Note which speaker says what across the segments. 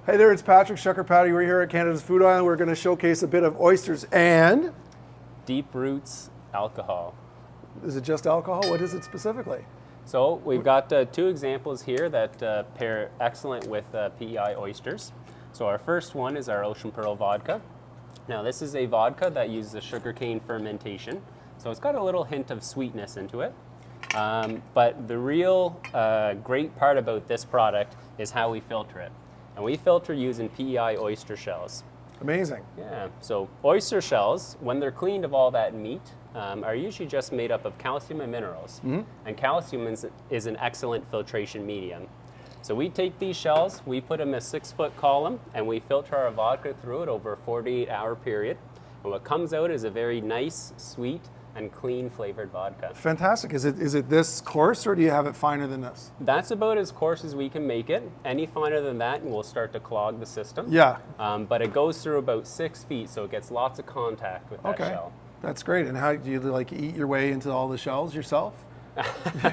Speaker 1: Hey there, it's Patrick Shucker Patty. We're here at Canada's Food Island. We're going to showcase a bit of oysters and...
Speaker 2: Deep Roots alcohol.
Speaker 1: Is it just alcohol? What is it specifically?
Speaker 2: So we've got two examples here that pair excellent with PEI Oysters. So our first one is our Ocean Pearl vodka. Now this is a vodka that uses a sugarcane fermentation. So it's got a little hint of sweetness into it. But the real great part about this product is how we filter it. And we filter using PEI oyster shells.
Speaker 1: Amazing.
Speaker 2: Yeah, so oyster shells, when they're cleaned of all that meat, are usually just made up of calcium and minerals. And calcium is an excellent filtration medium. So we take these shells, we put them in a 6-foot column, and we filter our vodka through it over a 48-hour period. And what comes out is a very nice, sweet, and clean flavored vodka.
Speaker 1: Fantastic. Is it this coarse, or do you have it finer than this?
Speaker 2: That's about as coarse as we can make it. Any finer than that and we'll start to clog the system.
Speaker 1: Yeah.
Speaker 2: But it goes through about 6 feet, so it gets lots of contact with that shell.
Speaker 1: That's great. And how do you like eat your way into all the shells yourself?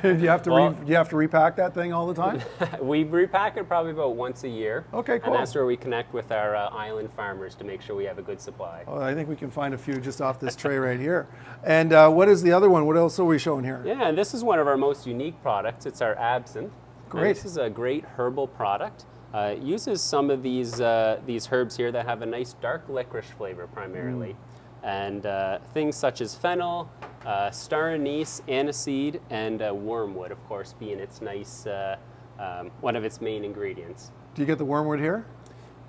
Speaker 1: Do you have to repack that thing all the time?
Speaker 2: We repack it probably about once a year.
Speaker 1: Okay, cool.
Speaker 2: And that's where we connect with our island farmers to make sure we have a good supply.
Speaker 1: Oh, I think we can find a few just off this tray right here. And what is the other one? What else are we showing here?
Speaker 2: Yeah, and this is one of our most unique products. It's our absinthe.
Speaker 1: Great.
Speaker 2: And this is a great herbal product. It uses some of these herbs here that have a nice dark licorice flavor primarily. And things such as fennel, star anise, aniseed, and wormwood, of course, being its nice, one of its main ingredients.
Speaker 1: Do you get the wormwood here?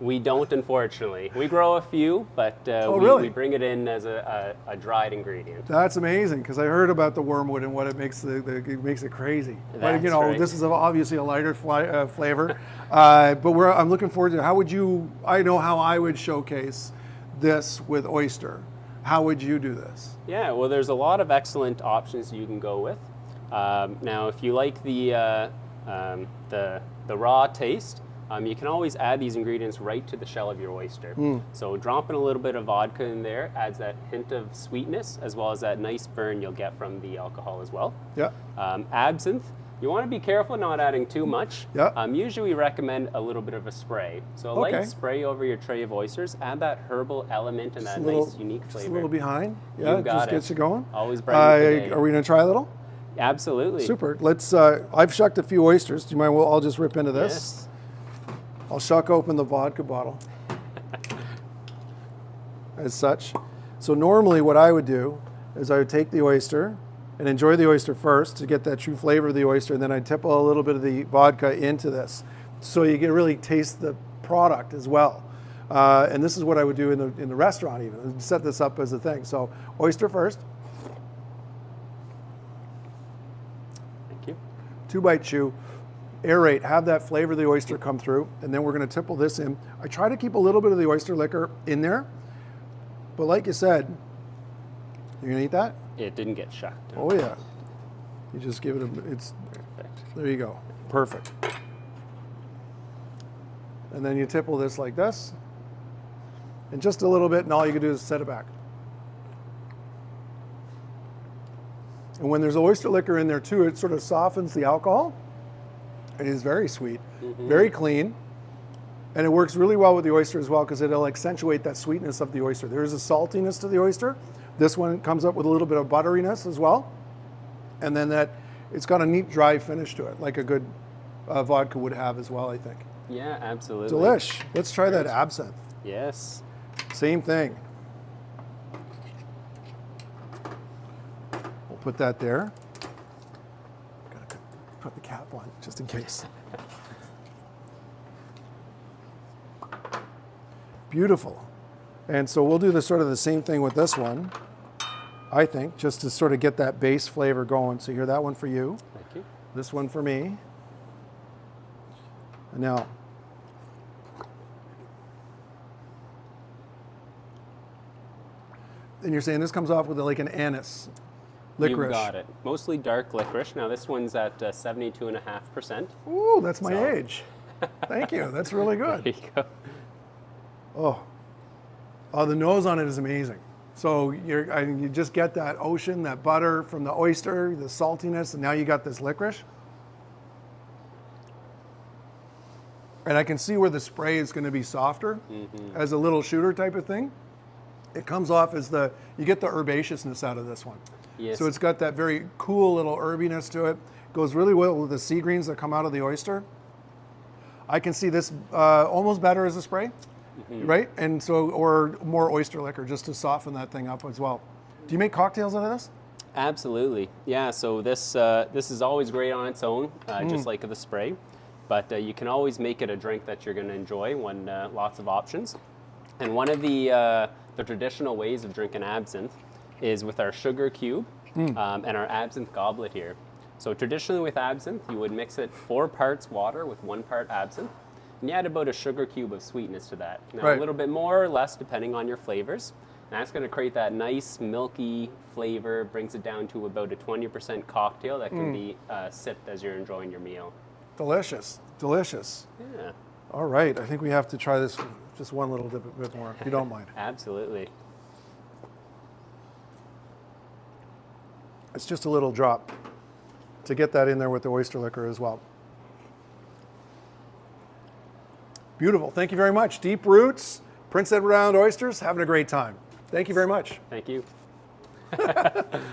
Speaker 2: We don't, unfortunately. We grow a few, but we bring it in as a dried ingredient.
Speaker 1: That's amazing, because I heard about the wormwood and what it makes it makes it crazy.
Speaker 2: That's
Speaker 1: but
Speaker 2: right.
Speaker 1: This is obviously a lighter flavor. But I'm looking forward to I know how I would showcase this with oyster. How would you do this?
Speaker 2: Yeah, well, there's a lot of excellent options you can go with. Now, if you like the raw taste, you can always add these ingredients right to the shell of your oyster. So dropping a little bit of vodka in there adds that hint of sweetness, as well as that nice burn you'll get from the alcohol as well.
Speaker 1: Yeah.
Speaker 2: Absinthe, you want to be careful not adding too much.
Speaker 1: Yeah.
Speaker 2: Usually we recommend a little bit of a spray. So a light spray over your tray of oysters, add that herbal element and that nice unique flavor.
Speaker 1: Just a little behind. Yeah,
Speaker 2: you got
Speaker 1: just gets you going.
Speaker 2: Always brightens the day.
Speaker 1: Are we going to try a little?
Speaker 2: Absolutely.
Speaker 1: Super. Let's. I've shucked a few oysters. Do you mind? I'll just rip into this.
Speaker 2: Yes.
Speaker 1: I'll shuck open the vodka bottle. As such. So normally what I would do is I would take the oyster and enjoy the oyster first to get that true flavor of the oyster, and then I'd tip a little bit of the vodka into this. So you can really taste the product as well. And this is what I would do in the restaurant even, set this up as a thing. So oyster first.
Speaker 2: Thank you.
Speaker 1: 2-bite chew. Aerate, have that flavor of the oyster come through, and then we're going to tipple this in. I try to keep a little bit of the oyster liquor in there, but like you said, you're going to eat that?
Speaker 2: It didn't get shucked.
Speaker 1: Oh yeah. You just give it
Speaker 2: Perfect.
Speaker 1: There you go. Perfect. And then you tipple this like this, and just a little bit, and all you can do is set it back. And when there's oyster liquor in there too, it sort of softens the alcohol. It is very sweet, very clean, and it works really well with the oyster as well, because it'll accentuate that sweetness of the oyster. There is a saltiness to the oyster. This one comes up with a little bit of butteriness as well, and then it's got a neat dry finish to it, like a good vodka would have as well, I think.
Speaker 2: Yeah, absolutely.
Speaker 1: Delish. Let's try that absinthe.
Speaker 2: Yes.
Speaker 1: Same thing. We'll put that there. Gotta put the cap on, just in case. Beautiful. And so we'll do the same thing with this one, I think, just to sort of get that base flavor going. So here, that one for you.
Speaker 2: Thank you.
Speaker 1: This one for me. And now, and you're saying this comes off with like an anise licorice.
Speaker 2: You got it. Mostly dark licorice. Now this one's at 72.5%.
Speaker 1: Ooh, that's my age. Thank you. That's really good.
Speaker 2: There you go.
Speaker 1: Oh, the nose on it is amazing. So you just get that ocean, that butter from the oyster, the saltiness, and now you got this licorice. And I can see where the spray is going to be softer as a little shooter type of thing. It comes off as you get the herbaceousness out of this one.
Speaker 2: Yes.
Speaker 1: So it's got that very cool little herbiness to it. Goes really well with the sea greens that come out of the oyster. I can see this almost better as a spray, right? And so, or more oyster liquor just to soften that thing up as well. Do you make cocktails out of this?
Speaker 2: Absolutely. Yeah, so this is always great on its own, just like the spray. But you can always make it a drink that you're going to enjoy when lots of options. And one of the traditional ways of drinking absinthe is with our sugar cube and our absinthe goblet here. So traditionally with absinthe, you would mix it 4 parts water with 1 part absinthe, and you add about a sugar cube of sweetness to that. Now a little bit more or less depending on your flavors. And that's going to create that nice milky flavor, brings it down to about a 20% cocktail that can be sipped as you're enjoying your meal.
Speaker 1: Delicious, delicious.
Speaker 2: Yeah.
Speaker 1: All right, I think we have to try this just one little bit more, if you don't mind.
Speaker 2: Absolutely.
Speaker 1: It's just a little drop to get that in there with the oyster liquor as well. Beautiful, thank you very much. Deep Roots, Prince Edward Island Oysters, having a great time. Thank you very much.
Speaker 2: Thank you.